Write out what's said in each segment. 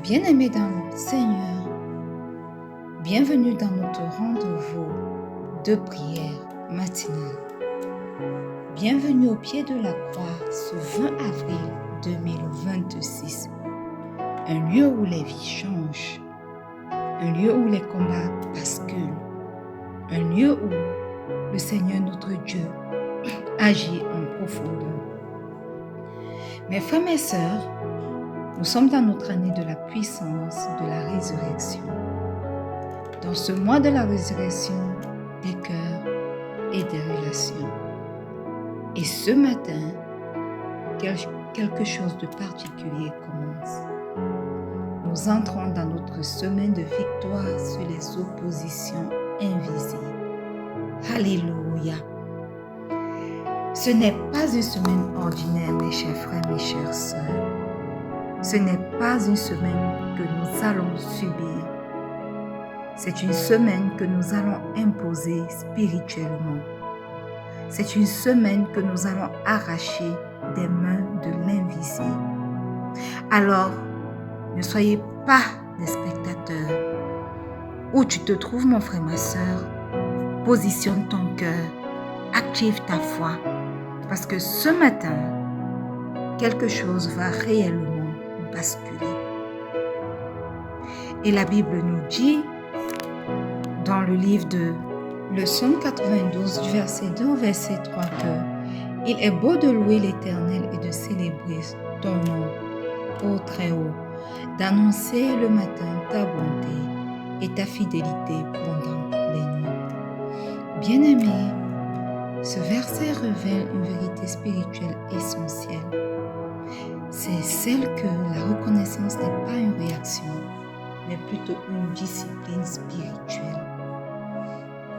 Bien-aimés dans le Seigneur, bienvenue dans notre rendez-vous de prière matinale. Bienvenue au pied de la croix ce 20 avril 2026. Un lieu où les vies changent, un lieu où les combats basculent, un lieu où le Seigneur notre Dieu agit en profondeur. Mes frères, mes sœurs, nous sommes dans notre année de la puissance de la résurrection. Dans ce mois de la résurrection des cœurs et des relations. Et ce matin, quelque chose de particulier commence. Nous entrons dans notre semaine de victoire sur les oppositions invisibles. Alléluia! Ce n'est pas une semaine ordinaire, mes chers frères, mes chères sœurs. Ce n'est pas une semaine que nous allons subir. C'est une semaine que nous allons imposer spirituellement. C'est une semaine que nous allons arracher des mains de l'invisible. Alors, ne soyez pas des spectateurs. Où tu te trouves, mon frère, ma soeur, positionne ton cœur, active ta foi. Parce que ce matin, quelque chose va réellement basculer. Et la Bible nous dit, dans le livre de le Psaume 92, du verset 2 au verset 3, que il est beau de louer l'Éternel et de célébrer ton nom, ô Très-Haut, d'annoncer le matin ta bonté et ta fidélité pendant les nuits. Bien-aimés, ce verset révèle une vérité spirituelle essentielle. C'est celle que la reconnaissance n'est pas une réaction, mais plutôt une discipline spirituelle.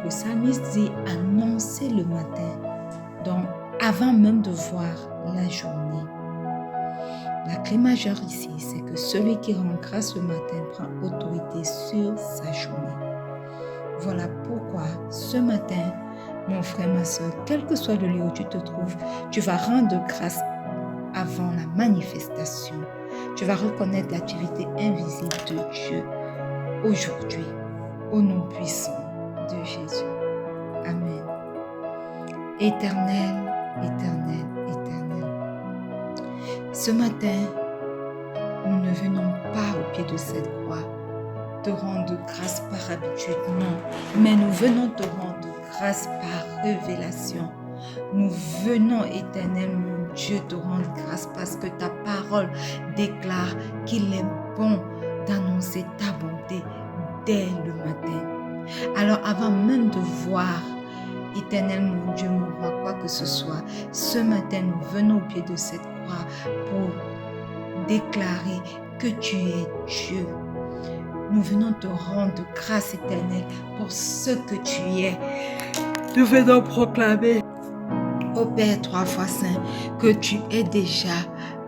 Le psalmiste dit annoncer le matin, donc avant même de voir la journée. La clé majeure ici, c'est que celui qui rend grâce le matin prend autorité sur sa journée. Voilà pourquoi ce matin, mon frère, ma soeur, quel que soit le lieu où tu te trouves, tu vas rendre grâce avant la manifestation. Tu vas reconnaître l'activité invisible de Dieu aujourd'hui, au nom puissant de Jésus. Amen. Éternel, éternel, éternel. Ce matin, nous ne venons pas au pied de cette croix te rendre grâce par habitude, non. Mais nous venons te rendre grâce par révélation. Nous venons, éternel, mon Dieu, te rendre grâce parce que ta parole déclare qu'il est bon d'annoncer ta bonté dès le matin. Alors avant même de voir, éternel mon Dieu, mon roi, quoi que ce soit, ce matin nous venons au pied de cette croix pour déclarer que tu es Dieu. Nous venons te rendre grâce éternelle pour ce que tu es. Nous venons proclamer, ô Père 3 fois Saint, que tu es déjà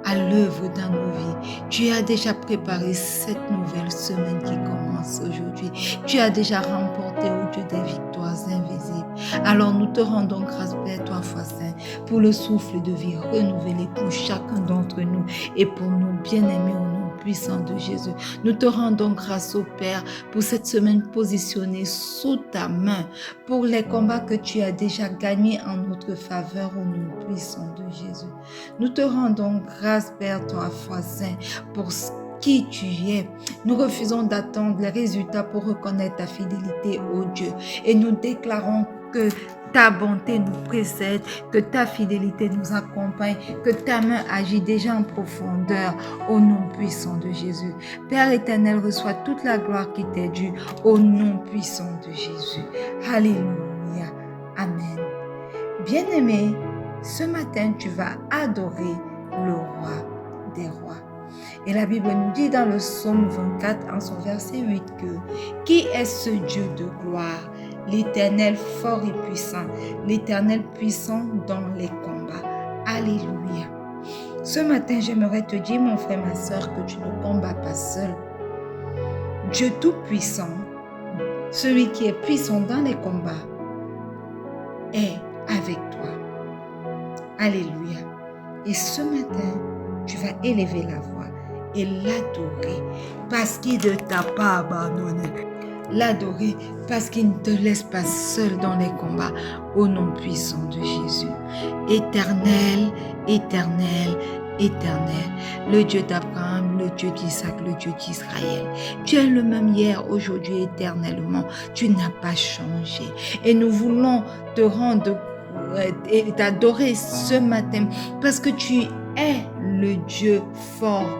à l'œuvre dans nos vies. Tu as déjà préparé cette nouvelle semaine qui commence aujourd'hui. Tu as déjà remporté, ô Dieu, des victoires invisibles. Alors nous te rendons grâce, Père 3 fois Saint, pour le souffle de vie renouvelé pour chacun d'entre nous et pour nos bien-aimés au nom puissant de Jésus. Nous te rendons grâce, ô Père, pour cette semaine positionnée sous ta main, pour les combats que tu as déjà gagnés en notre faveur au nom puissant de Jésus. Nous te rendons grâce, Père, 3 fois Saint, pour qui tu es. Nous refusons d'attendre les résultats pour reconnaître ta fidélité, ô Dieu. Et nous déclarons que ta bonté nous précède, que ta fidélité nous accompagne, que ta main agit déjà en profondeur au nom puissant de Jésus. Père éternel, reçois toute la gloire qui t'est due au nom puissant de Jésus. Alléluia. Amen. Bien-aimé, ce matin, tu vas adorer le roi des rois. Et la Bible nous dit dans le psaume 24, en son verset 8, que qui est ce Dieu de gloire? L'Éternel fort et puissant, l'Éternel puissant dans les combats. Alléluia. Ce matin, j'aimerais te dire, mon frère, ma soeur, que tu ne combats pas seul. Dieu tout-puissant, celui qui est puissant dans les combats, est avec toi. Alléluia. Et ce matin, tu vas élever la voix et l'adorer parce qu'il ne t'a pas abandonné. L'adorer parce qu'il ne te laisse pas seul dans les combats au nom puissant de Jésus. Éternel, éternel, éternel, le Dieu d'Abraham, le Dieu d'Isaac, le Dieu d'Israël. Tu es le même hier, aujourd'hui, éternellement. Tu n'as pas changé. Et nous voulons te rendre et t'adorer ce matin parce que tu es le Dieu fort,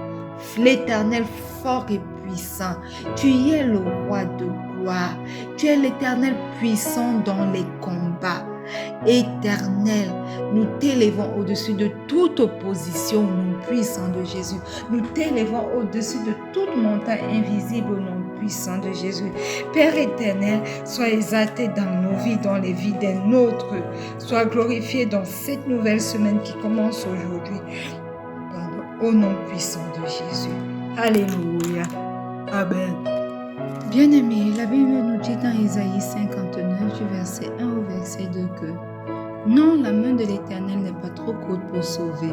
l'Éternel fort et puissant. Tu es le roi de gloire. Tu es l'Éternel puissant dans les combats. Éternel, nous t'élevons au-dessus de toute opposition au nom puissant de Jésus. Nous t'élevons au-dessus de toute montagne invisible au nom puissant de Jésus. Père éternel, sois exalté dans nos vies, dans les vies des nôtres. Sois glorifié dans cette nouvelle semaine qui commence aujourd'hui. Au nom puissant de Jésus. Alléluia. Amen. Bien-aimés, la Bible nous dit dans Isaïe 59, du verset 1 au verset 2 que non, la main de l'Éternel n'est pas trop courte pour sauver,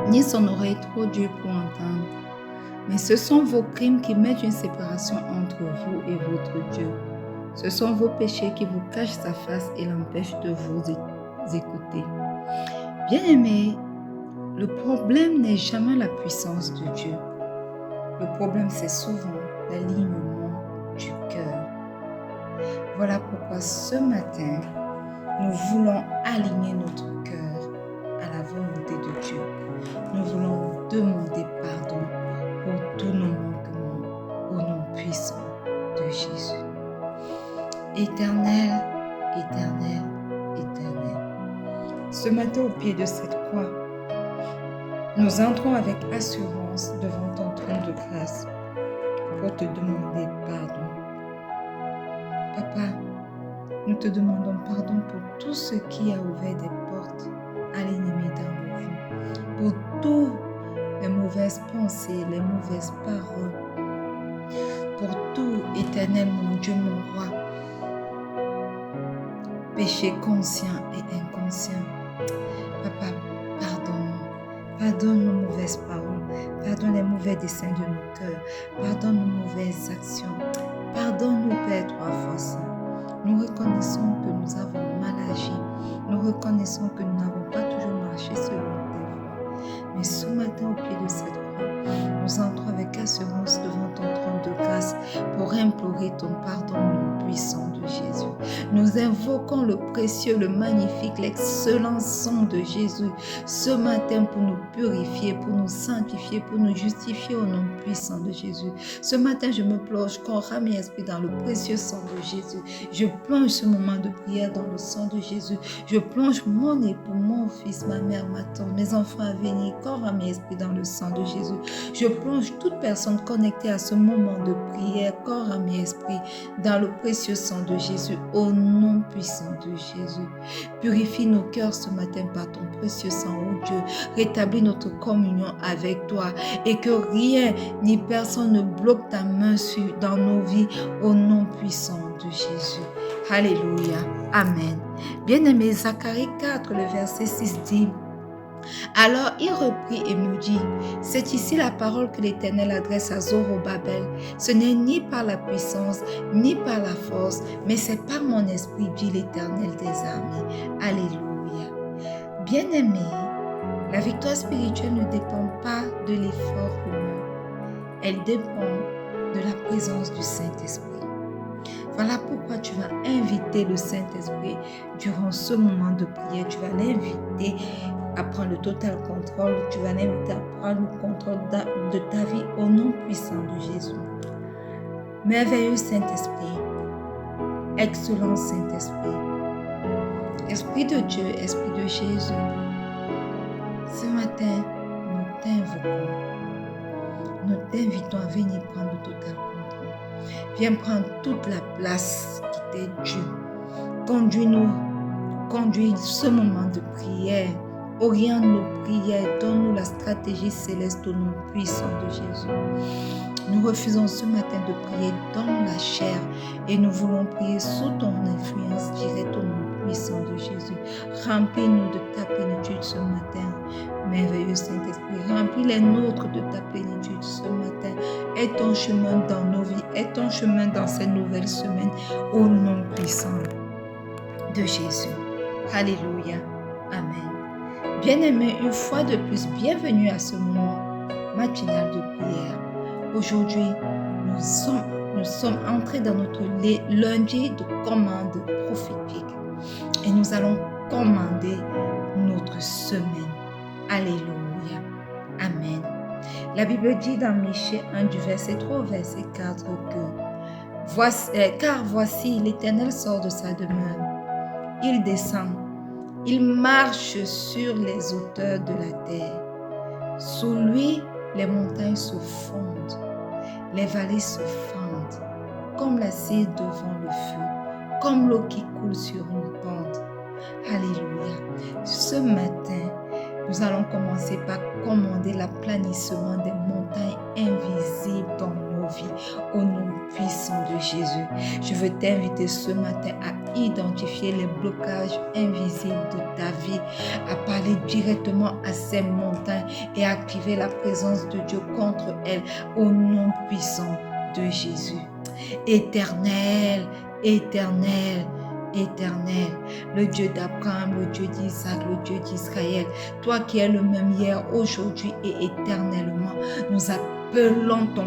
ni son oreille trop dure pour entendre. Mais ce sont vos crimes qui mettent une séparation entre vous et votre Dieu. Ce sont vos péchés qui vous cachent sa face et l'empêchent de vous écouter. Bien-aimés, le problème n'est jamais la puissance de Dieu. Le problème, c'est souvent l'alignement du cœur. Voilà pourquoi ce matin, nous voulons aligner notre cœur à la volonté de Dieu. Nous voulons demander pardon pour tous nos manquements au nom puissant de Jésus. Éternel, éternel, éternel. Ce matin, au pied de cette croix, nous entrons avec assurance devant ton trône de grâce pour te demander pardon. Papa, nous te demandons pardon pour tout ce qui a ouvert des portes à l'ennemi dans nos vies, pour toutes les mauvaises pensées, les mauvaises paroles, pour tout, éternel mon Dieu, mon roi, péché conscient et inconscient. Papa, pardonne-nous. Pardonne nos mauvaises paroles. Pardonne les mauvais desseins de nos cœurs. Pardonne nos mauvaises actions. Pardonne-nous, Père, trois fois saint. Nous reconnaissons que nous avons mal agi. Nous reconnaissons que nous n'avons pas toujours marché selon tes voies. Mais ce matin, au pied de cette croix, nous entrons avec assurance devant ton trône de grâce pour implorer ton pardon au nom puissant de Jésus. Nous invoquons le précieux, le magnifique, l'excellent sang de Jésus ce matin pour nous purifier, pour nous sanctifier, pour nous justifier au nom puissant de Jésus. Ce matin, je me plonge corps, âme et esprit dans le précieux sang de Jésus. Je plonge ce moment de prière dans le sang de Jésus. Je plonge mon époux, mon fils, ma mère, ma tante, mes enfants à venir, corps, âme et esprit dans le sang de Jésus. Je plonge toute personne connectée à ce moment de prière, corps, âme et esprit, dans le précieux sang de Jésus, au nom puissant de Jésus. Purifie nos cœurs ce matin par ton précieux sang, ô Dieu. Rétablis notre communion avec toi et que rien ni personne ne bloque ta main dans nos vies, au nom puissant de Jésus. Alléluia. Amen. Bien-aimé, Zacharie 4, le verset 6 dit: alors il reprit et me dit, c'est ici la parole que l'Éternel adresse à Zorobabel. Ce n'est ni par la puissance, ni par la force, mais c'est par mon esprit, dit l'Éternel des armées. Alléluia. Bien-aimé, la victoire spirituelle ne dépend pas de l'effort humain. Elle dépend de la présence du Saint-Esprit. Voilà pourquoi tu vas inviter le Saint-Esprit durant ce moment de prière. Tu vas l'inviter à prendre le total contrôle. Tu vas l'inviter à prendre le contrôle de ta vie au nom puissant de Jésus. Merveilleux Saint-Esprit, excellent Saint-Esprit, Esprit de Dieu, Esprit de Jésus, ce matin, nous t'invoquons. Nous t'invitons à venir prendre le total contrôle. Viens prendre toute la place qui t'est due. Conduis-nous, conduis ce moment de prière. Oriente nos prières, donne-nous la stratégie céleste au nom puissant de Jésus. Nous refusons ce matin de prier dans la chair et nous voulons prier sous ton influence directe au nom puissant de Jésus. Remplis-nous de ta plénitude ce matin, merveilleux Saint-Esprit. Remplis les nôtres de ta plénitude ce matin. Aie ton chemin dans nos vies, aie ton chemin dans cette nouvelle semaine, au nom puissant de Jésus. Alléluia. Amen. Bien-aimés, une fois de plus, bienvenue à ce moment matinal de prière. Aujourd'hui, nous sommes entrés dans notre lundi de commande prophétique et nous allons commander notre semaine. Alléluia. Amen. La Bible dit dans Michée 1 du verset 3 au verset 4 que car voici l'Éternel sort de sa demeure. Il descend, il marche sur les hauteurs de la terre. Sous lui, les montagnes se fondent, les vallées se fendent, comme la cire devant le feu, comme l'eau qui coule sur une pente. Alléluia. Ce matin, nous allons commencer par commander l'aplanissement des montagnes invisibles dans nos vies, au nom puissant de Jésus. Je veux t'inviter ce matin à identifier les blocages invisibles de ta vie, à parler directement à ces montagnes et activer la présence de Dieu contre elles, au nom puissant de Jésus. Éternel, éternel, éternel, le Dieu d'Abraham, le Dieu d'Isaac, le Dieu d'Israël, toi qui es le même hier, aujourd'hui et éternellement, nous appelons ton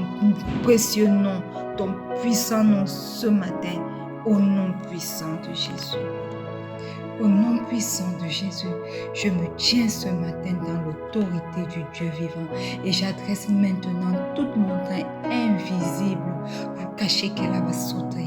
précieux nom, ton puissant nom ce matin, au nom puissant de Jésus. Au nom puissant de Jésus, je me tiens ce matin dans l'autorité du Dieu vivant et j'adresse maintenant toute montagne invisible. Vous cachez qu'elle va sauter.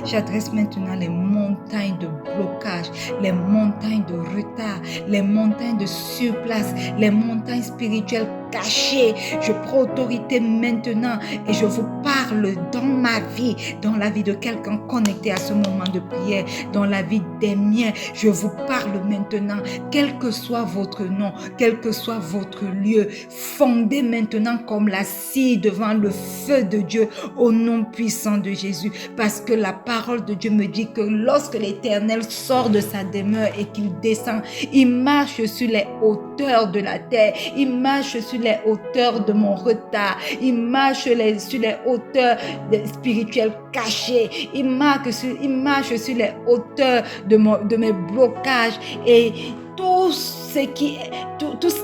J'adresse maintenant les montagnes de blocage, les montagnes de retard, les montagnes de surplace, les montagnes spirituelles cachées. Je prends autorité maintenant et je vous parle dans ma vie, dans la vie de quelqu'un connecté à ce moment de prière, dans la vie des miens. Je vous parle maintenant, quel que soit votre nom, quel que soit votre lieu, fondez maintenant comme la scie devant le feu de Dieu au nom puissant de Jésus. Parce que la parole de Dieu me dit que lorsque l'Éternel sort de sa demeure et qu'il descend, il marche sur les hauteurs de la terre, il marche sur les hauteurs de mon retard, il marche sur les hauteurs spirituelles cachées, il marche sur les hauteurs de mes blocages et tout ce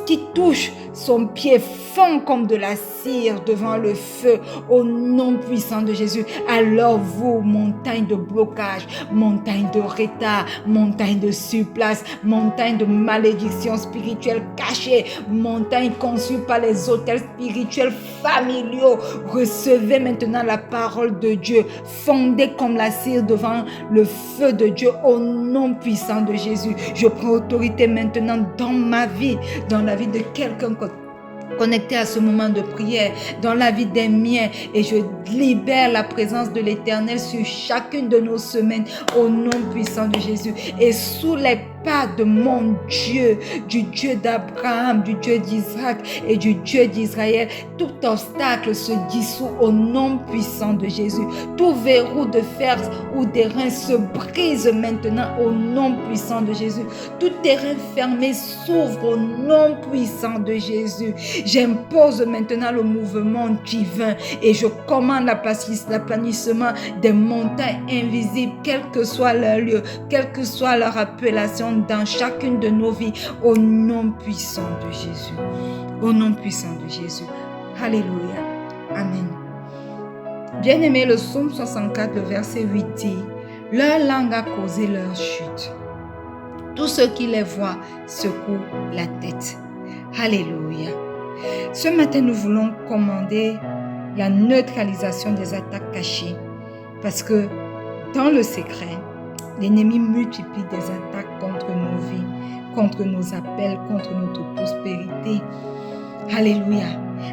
qui touche son pied fond comme de la cire devant le feu au nom puissant de Jésus. Alors vous, montagne de blocage, montagne de retard, montagne de surplace, montagne de malédiction spirituelle cachée, montagne conçue par les autels spirituels familiaux, recevez maintenant la parole de Dieu, fondée comme la cire devant le feu de Dieu au nom puissant de Jésus. Je prends autorité maintenant dans ma vie, dans la vie de quelqu'un connecté à ce moment de prière, dans la vie des miens, et je libère la présence de l'Éternel sur chacune de nos semaines au nom puissant de Jésus. Et sous les pas de mon Dieu, du Dieu d'Abraham, du Dieu d'Isaac et du Dieu d'Israël, tout obstacle se dissout au nom puissant de Jésus. Tout verrou de fer ou d'airain se brise maintenant au nom puissant de Jésus. Tout terrain fermé s'ouvre au nom puissant de Jésus. J'impose maintenant le mouvement divin et je commande l'aplanissement des montagnes invisibles, quel que soit leur lieu, quelle que soit leur appellation dans chacune de nos vies, au nom puissant de Jésus. Au nom puissant de Jésus. Alléluia. Amen. Bien-aimé, le psaume 64, le verset 8 dit: leur langue a causé leur chute. Tous ceux qui les voient secouent la tête. Alléluia. Ce matin, nous voulons commander la neutralisation des attaques cachées parce que dans le secret, l'ennemi multiplie des attaques contre nos vies, contre nos appels, contre notre prospérité. Alléluia.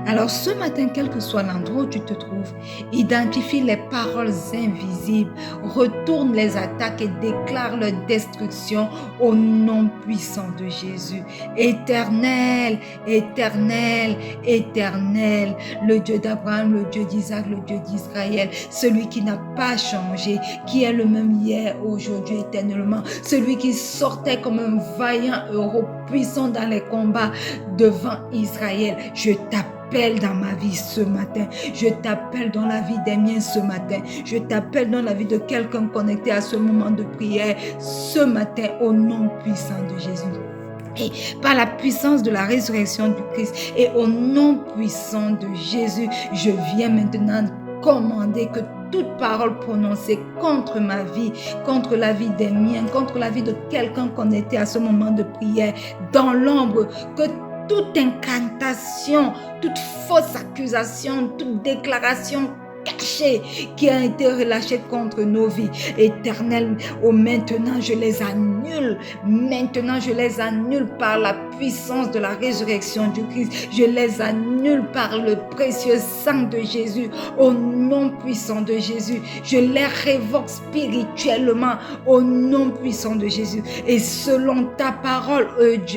Alors ce matin, quel que soit l'endroit où tu te trouves, identifie les paroles invisibles, retourne les attaques et déclare leur destruction au nom puissant de Jésus. Éternel, éternel, éternel, le Dieu d'Abraham, le Dieu d'Isaac, le Dieu d'Israël, celui qui n'a pas changé, qui est le même hier, aujourd'hui, éternellement, celui qui sortait comme un vaillant héros puissant dans les combats devant Israël. Je t'appelle t'appelle dans ma vie ce matin. Je t'appelle dans la vie des miens ce matin. Je t'appelle dans la vie de quelqu'un connecté à ce moment de prière ce matin au nom puissant de Jésus. Et par la puissance de la résurrection du Christ et au nom puissant de Jésus, je viens maintenant commander que toute parole prononcée contre ma vie, contre la vie des miens, contre la vie de quelqu'un connecté à ce moment de prière, dans l'ombre, que toute incantation, toute fausse accusation, toute déclaration cachée qui a été relâchée contre nos vies éternelles, maintenant je les annule. Maintenant je les annule par la puissance de la résurrection du Christ. Je les annule par le précieux sang de Jésus. Au nom puissant de Jésus, je les révoque spirituellement au nom puissant de Jésus. Et selon ta parole,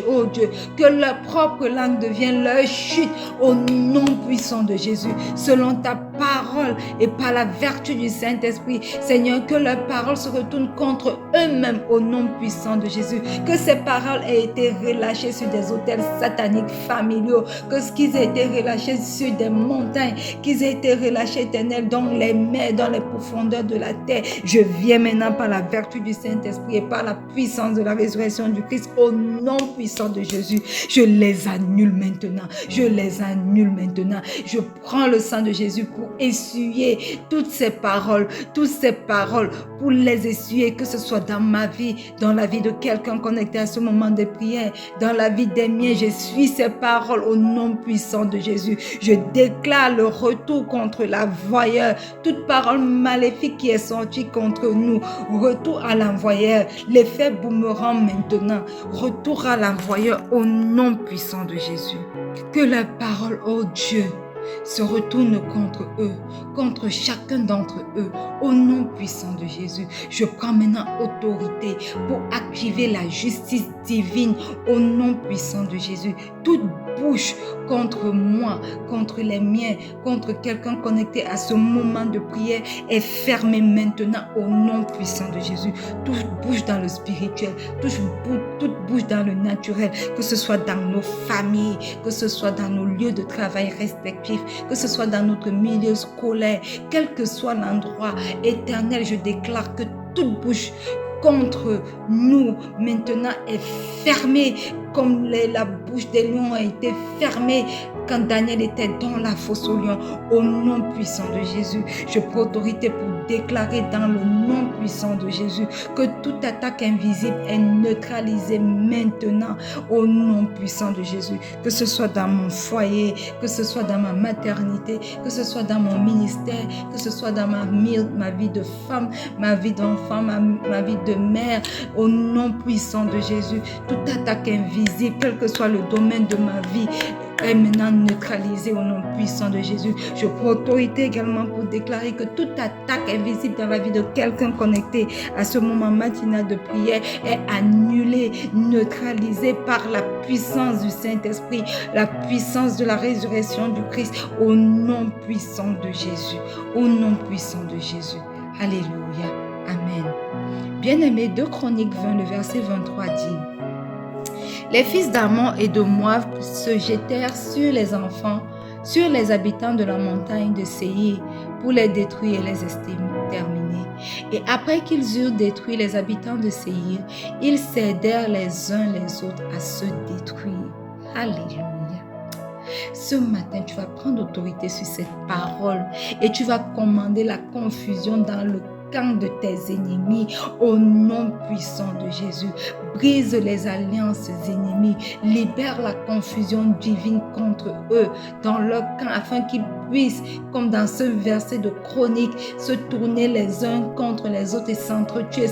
oh Dieu, que leur propre langue devienne leur chute au nom puissant de Jésus. Selon ta parole et par la vertu du Saint-Esprit, Seigneur, que leurs paroles se retournent contre eux-mêmes au nom puissant de Jésus. Que ces paroles aient été relâchées sur des autels sataniques familiaux, que ce qu'ils aient été relâchés sur des montagnes, qu'ils aient été relâchés, éternel, dans les mers, dans les profondeurs de la terre. Je viens maintenant par la vertu du Saint-Esprit et par la puissance de la résurrection du Christ au nom puissant de Jésus. Je les annule maintenant. Je les annule maintenant. Je prends le sang de Jésus pour essuyer toutes ces paroles, pour les essuyer, que ce soit dans ma vie, dans la vie de quelqu'un connecté à ce moment de prière, dans la vie des miens. Je suis ces paroles au nom puissant de Jésus. Je déclare le retour contre l'envoyeur. Toute parole maléfique qui est sortie contre nous, retour à l'envoyeur. L'effet boomerang maintenant. Retour à l'envoyeur au nom puissant de Jésus. Que la parole, oh Dieu, se retourne contre eux, contre chacun d'entre eux, au nom puissant de Jésus. Je prends maintenant autorité pour activer la justice divine au nom puissant de Jésus. Toute bouche contre moi, contre les miens, contre quelqu'un connecté à ce moment de prière est fermée maintenant au nom puissant de Jésus. Toute bouche dans le spirituel, toute bouche dans le naturel, que ce soit dans nos familles, que ce soit dans nos lieux de travail respectifs, que ce soit dans notre milieu scolaire, quel que soit l'endroit, éternel, je déclare que toute bouche contre nous maintenant est fermée, comme la bouche des lions a été fermée quand Daniel était dans la fosse aux lions. Au nom puissant de Jésus, je prends autorité pour déclarer dans le nom puissant de Jésus que toute attaque invisible est neutralisée maintenant au nom puissant de Jésus. Que ce soit dans mon foyer, que ce soit dans ma maternité, que ce soit dans mon ministère, que ce soit dans ma vie de femme, ma vie d'enfant, ma vie de mère, au nom puissant de Jésus. Toute attaque invisible, quel que soit le domaine de ma vie, est maintenant neutralisée au nom puissant de Jésus. Je prends autorité également pour déclarer que toute attaque invisible dans la vie de quelqu'un connecté à ce moment matinal de prière est annulée, neutralisée par la puissance du Saint-Esprit, la puissance de la résurrection du Christ au nom puissant de Jésus. Au nom puissant de Jésus. Alléluia. Amen. Bien-aimés, 2 Chroniques 20, le verset 23 dit: les fils d'Ammon et de Moab se jetèrent sur les enfants, sur les habitants de la montagne de Séir, pour les détruire et les exterminer. Et après qu'ils eurent détruit les habitants de Séir, ils s'aidèrent les uns les autres à se détruire. Alléluia. Ce matin, tu vas prendre autorité sur cette parole et tu vas commander la confusion dans le camp de tes ennemis au nom puissant de Jésus. Brise les alliances ennemies, libère la confusion divine contre eux dans leur camp afin qu'ils puissent, comme dans ce verset de Chronique, se tourner les uns contre les autres et s'entretuer,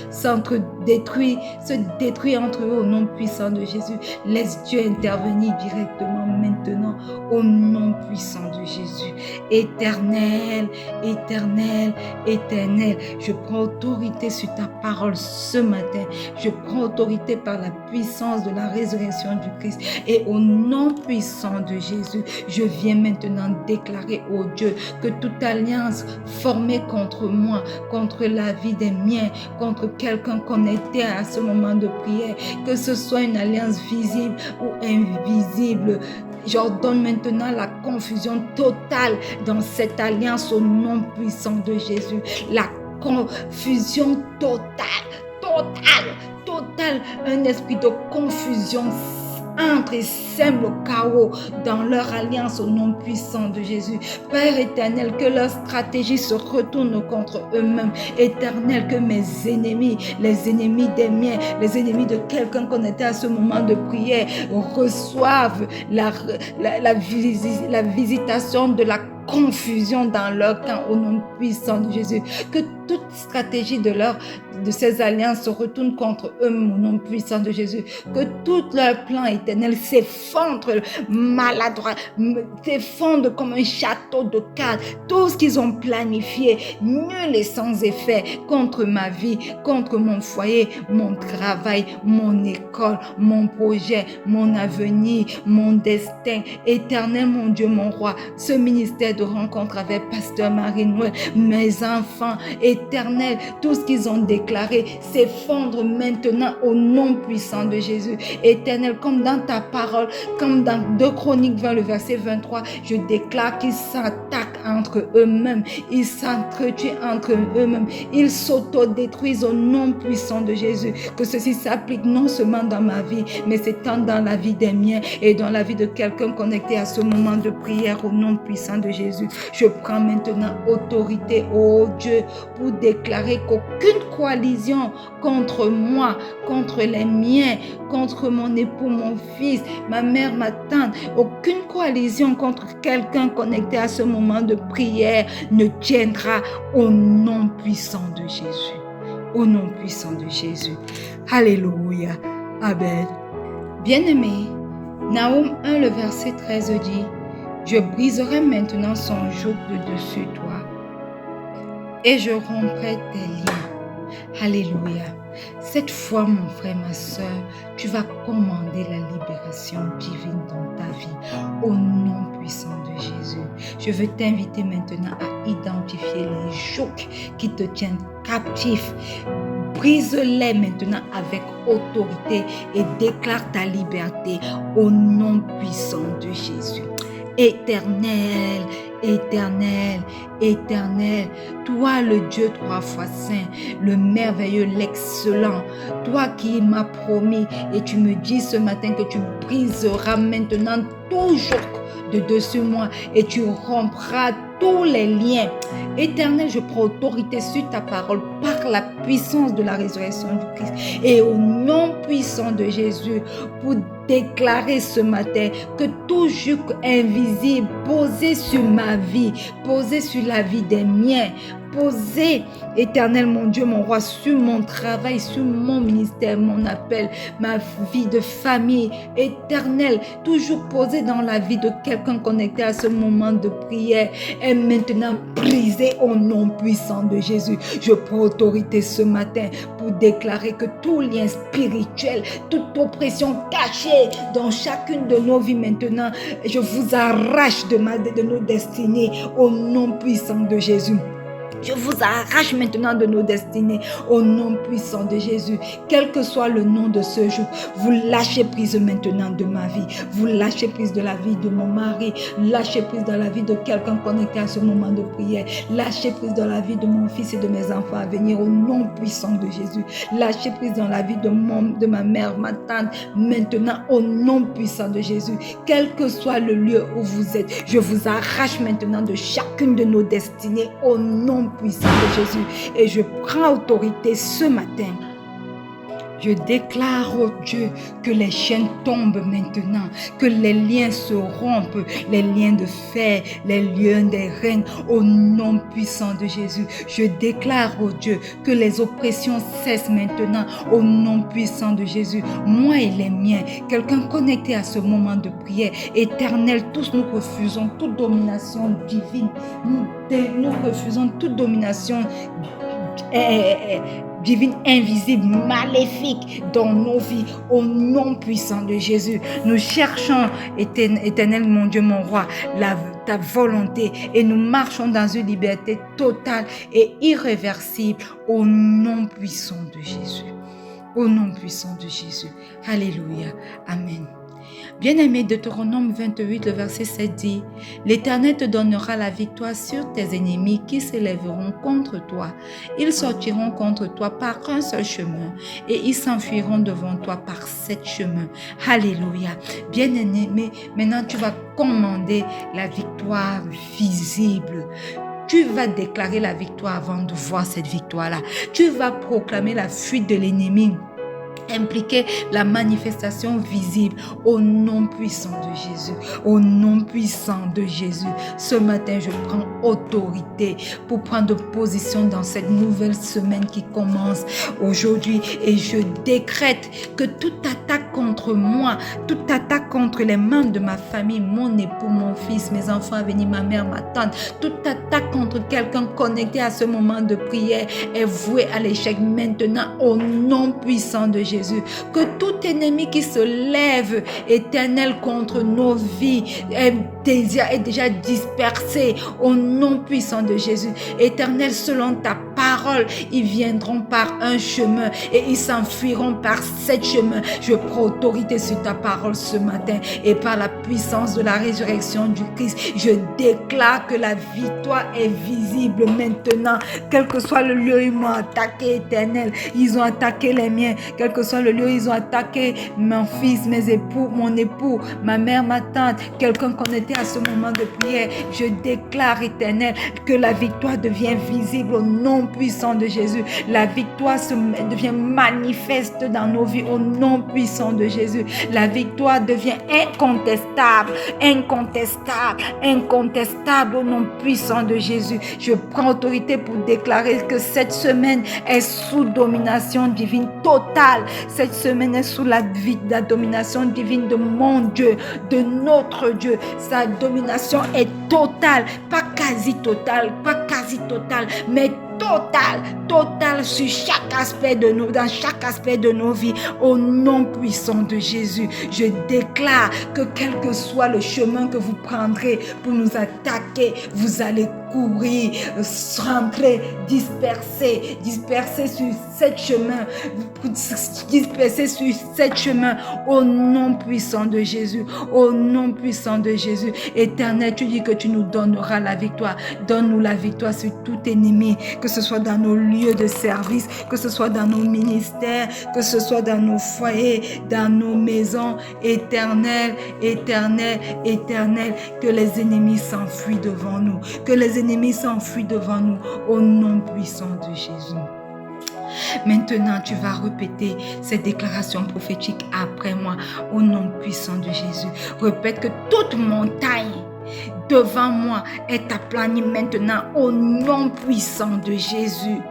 s'entre-détruire, se détruire entre eux au nom puissant de Jésus. Laisse Dieu intervenir directement maintenant au nom puissant de Jésus. Éternel, éternel, éternel, je prends autorité sur ta parole ce matin. Je prends autorité par la puissance de la résurrection du Christ. Et au nom puissant de Jésus, je viens maintenant déclarer, ô Dieu, que toute alliance formée contre moi, contre la vie des miens, contre quelqu'un connecté à ce moment de prière, que ce soit une alliance visible ou invisible, J'ordonne maintenant la confusion totale dans cette alliance au nom puissant de Jésus. La confusion totale, un esprit de confusion entre et sème le chaos dans leur alliance au nom puissant de Jésus. Père éternel, que leur stratégie se retourne contre eux-mêmes. Éternel, que mes ennemis, les ennemis des miens, les ennemis de quelqu'un connecté à ce moment de prière reçoivent la visitation de la confusion dans leur camp au nom puissant de Jésus. Que toute stratégie de ces alliances se retourne contre eux au nom puissant de Jésus. Que tout leur plan éternel s'effondre maladroit, s'effondre comme un château de cartes. Tout ce qu'ils ont planifié, nul et sans effet contre ma vie, contre mon foyer, mon travail, mon école, mon projet, mon avenir, mon destin. Éternel, mon Dieu, mon roi, ce ministère de rencontre avec Pasteur Marie-Noël, mes enfants, éternel, tout ce qu'ils ont déclaré s'effondre maintenant au nom puissant de Jésus. Éternel, comme dans ta parole, comme dans 2 Chroniques 20, le verset 23, je déclare qu'ils s'attaquent entre eux-mêmes, ils s'entretuent entre eux-mêmes, ils s'autodétruisent au nom puissant de Jésus. Que ceci s'applique non seulement dans ma vie, mais s'étend dans la vie des miens et dans la vie de quelqu'un connecté à ce moment de prière au nom puissant de Jésus. Je prends maintenant autorité, oh Dieu, pour déclarer qu'aucune coalition contre moi, contre les miens, contre mon époux, mon fils, ma mère, ma tante, aucune coalition contre quelqu'un connecté à ce moment de prière ne tiendra au nom puissant de Jésus. Au nom puissant de Jésus. Alléluia. Amen. Bien-aimé, Nahum 1, le verset 13 dit: je briserai maintenant son joug de dessus toi et je romprai tes liens. Alléluia. Cette fois, mon frère, ma soeur, tu vas commander la libération divine dans ta vie au nom puissant de Jésus. Je veux t'inviter maintenant à identifier les jougs qui te tiennent captif. Brise-les maintenant avec autorité et déclare ta liberté au nom puissant de Jésus. Éternel, éternel, éternel, toi le Dieu 3 fois saint, le merveilleux, l'excellent, toi qui m'as promis et tu me dis ce matin que tu briseras maintenant tout joug de dessus moi et tu rompras tous les liens. Éternel, je prends autorité sur ta parole par la puissance de la résurrection du Christ et au nom puissant de Jésus pour déclarer ce matin que tout joug invisible posé sur ma vie, posé sur la vie des miens, posé, éternel mon Dieu, mon roi, sur mon travail, sur mon ministère, mon appel, ma vie de famille, éternel, toujours posé dans la vie de quelqu'un connecté à ce moment de prière, est maintenant brisé au nom puissant de Jésus. Je prends autorité ce matin pour déclarer que tout lien spirituel, toute oppression cachée dans chacune de nos vies maintenant, je vous arrache de nos destinées au nom puissant de Jésus. Je vous arrache maintenant de nos destinées au nom puissant de Jésus. Quel que soit le nom de ce jour, vous lâchez prise maintenant de ma vie. Vous lâchez prise de la vie de mon mari. Lâchez prise dans la vie de quelqu'un connecté à ce moment de prière. Lâchez prise dans la vie de mon fils et de mes enfants à venir au nom puissant de Jésus. Lâchez prise dans la vie de ma mère, ma tante, maintenant au nom puissant de Jésus. Quel que soit le lieu où vous êtes, je vous arrache maintenant de chacune de nos destinées au nom puissant de Jésus. Et je prends autorité ce matin. Je déclare, oh Dieu, que les chaînes tombent maintenant, que les liens se rompent, les liens de fer, les liens des reines, au nom puissant de Jésus. Je déclare, oh Dieu, que les oppressions cessent maintenant, au nom puissant de Jésus. Moi et les miens, quelqu'un connecté à ce moment de prière, éternel, tous nous refusons toute domination divine. Nous refusons toute domination divine, invisible, maléfique dans nos vies, au nom puissant de Jésus. Nous cherchons, éternel mon Dieu, mon roi, ta volonté et nous marchons dans une liberté totale et irréversible au nom puissant de Jésus. Au nom puissant de Jésus. Alléluia. Amen. Bien-aimé, Deutéronome 28, le verset 7 dit, « L'Éternel te donnera la victoire sur tes ennemis qui s'élèveront contre toi. Ils sortiront contre toi par un seul chemin et ils s'enfuiront devant toi par 7 chemins. » Alléluia. Bien-aimé, maintenant tu vas commander la victoire visible. Tu vas déclarer la victoire avant de voir cette victoire-là. Tu vas proclamer la fuite de l'ennemi, impliquer la manifestation visible au nom puissant de Jésus. Au nom puissant de Jésus. Ce matin, je prends autorité pour prendre position dans cette nouvelle semaine qui commence aujourd'hui et je décrète que toute attaque contre moi, toute attaque contre les membres de ma famille, mon époux, mon fils, mes enfants à venir, ma mère, ma tante, toute attaque contre quelqu'un connecté à ce moment de prière est vouée à l'échec maintenant au nom puissant de Jésus. Que tout ennemi qui se lève, Éternel, contre nos vies est déjà dispersé au nom puissant de Jésus. Éternel, selon ta parole, ils viendront par un chemin et ils s'enfuiront par 7 chemins. Je prends autorité sur ta parole ce matin et par la puissance de la résurrection du Christ, je déclare que la victoire est visible maintenant. Quel que soit le lieu où ils m'ont attaqué, Éternel, ils ont attaqué les miens. Quel que soit le lieu où ils ont attaqué mon fils, mes époux, mon époux, ma mère, ma tante, quelqu'un qu'on était à ce moment de prière, je déclare, Éternel, que la victoire devient visible au nom puissant de Jésus. La victoire devient manifeste dans nos vies au nom puissant de Jésus. La victoire devient incontestable, incontestable, incontestable au nom puissant de Jésus. Je prends autorité pour déclarer que cette semaine est sous domination divine totale. Cette semaine est sous la domination divine de mon Dieu, de notre Dieu. Sa domination est totale, pas quasi totale, mais total sur chaque aspect de nous, dans chaque aspect de nos vies, au nom puissant de Jésus. Je déclare que quel que soit le chemin que vous prendrez pour nous attaquer, vous allez courir, rentrer, disperser sur 7 chemins, au nom puissant de Jésus, au nom puissant de Jésus. Éternel, tu dis que tu nous donneras la victoire. Donne-nous la victoire sur tout ennemi, que ce soit dans nos lieux de service, que ce soit dans nos ministères, que ce soit dans nos foyers, dans nos maisons. Éternel, éternel, éternel, que les ennemis s'enfuient devant nous, que les ennemis s'enfuient devant nous, au nom puissant de Jésus. Maintenant, tu vas répéter cette déclaration prophétique après moi, au nom puissant de Jésus. Répète que toute montagne devant moi est aplanie maintenant au nom puissant de Jésus.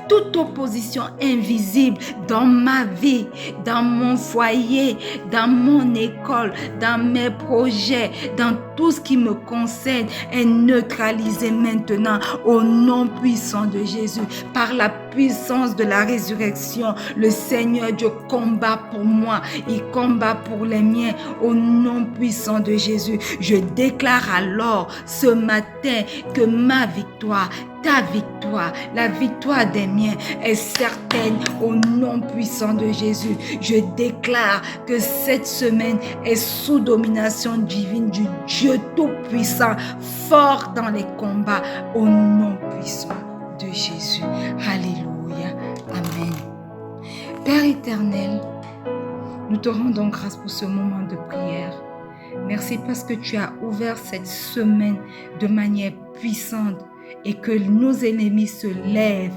Toute opposition invisible dans ma vie, dans mon foyer, dans mon école, dans mes projets, dans tout ce qui me concerne est neutralisée maintenant au nom puissant de Jésus. Par la puissance de la résurrection, le Seigneur Dieu combat pour moi, il combat pour les miens au nom puissant de Jésus. Je déclare alors ce matin que ma victoire, ta victoire, la victoire des miens est certaine au nom puissant de Jésus. Je déclare que cette semaine est sous domination divine du Dieu Tout-Puissant, fort dans les combats, au nom puissant de Jésus. Alléluia. Amen. Père éternel, nous te rendons grâce pour ce moment de prière. Merci parce que tu as ouvert cette semaine de manière puissante et que nos ennemis se lèvent,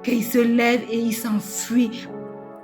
qu'ils se lèvent et ils s'enfuient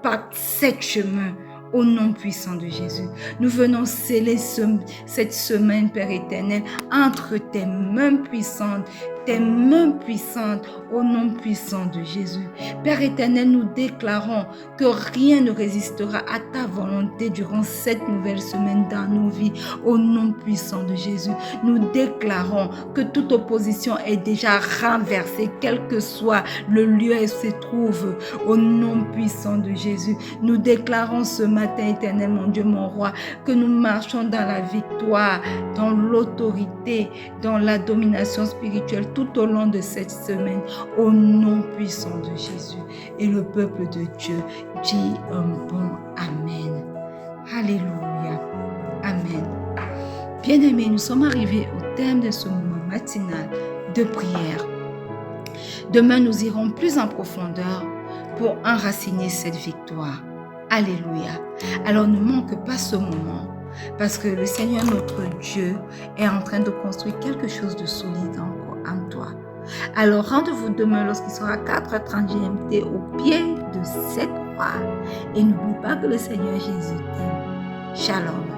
par 7 chemins. Au nom puissant de Jésus, nous venons sceller cette semaine, Père éternel, entre tes mains puissantes, au nom puissant de Jésus. Père éternel, nous déclarons que rien ne résistera à ta volonté durant cette nouvelle semaine dans nos vies, au nom puissant de Jésus. Nous déclarons que toute opposition est déjà renversée, quel que soit le lieu où elle se trouve, au nom puissant de Jésus. Nous déclarons ce matin, éternel, mon Dieu, mon roi, que nous marchons dans la victoire, dans l'autorité, dans la domination spirituelle tout au long de cette semaine, au nom puissant de Jésus. Et le peuple de Dieu dit un bon Amen. Alléluia. Amen. Bien-aimés, nous sommes arrivés au terme de ce moment matinal de prière. Demain, nous irons plus en profondeur pour enraciner cette victoire. Alléluia. Alors ne manque pas ce moment parce que le Seigneur notre Dieu est en train de construire quelque chose de solide en toi. Alors rendez-vous demain lorsqu'il sera 4h30 GMT au pied de cette croix. Et n'oublie pas que le Seigneur Jésus t'aime. Shalom.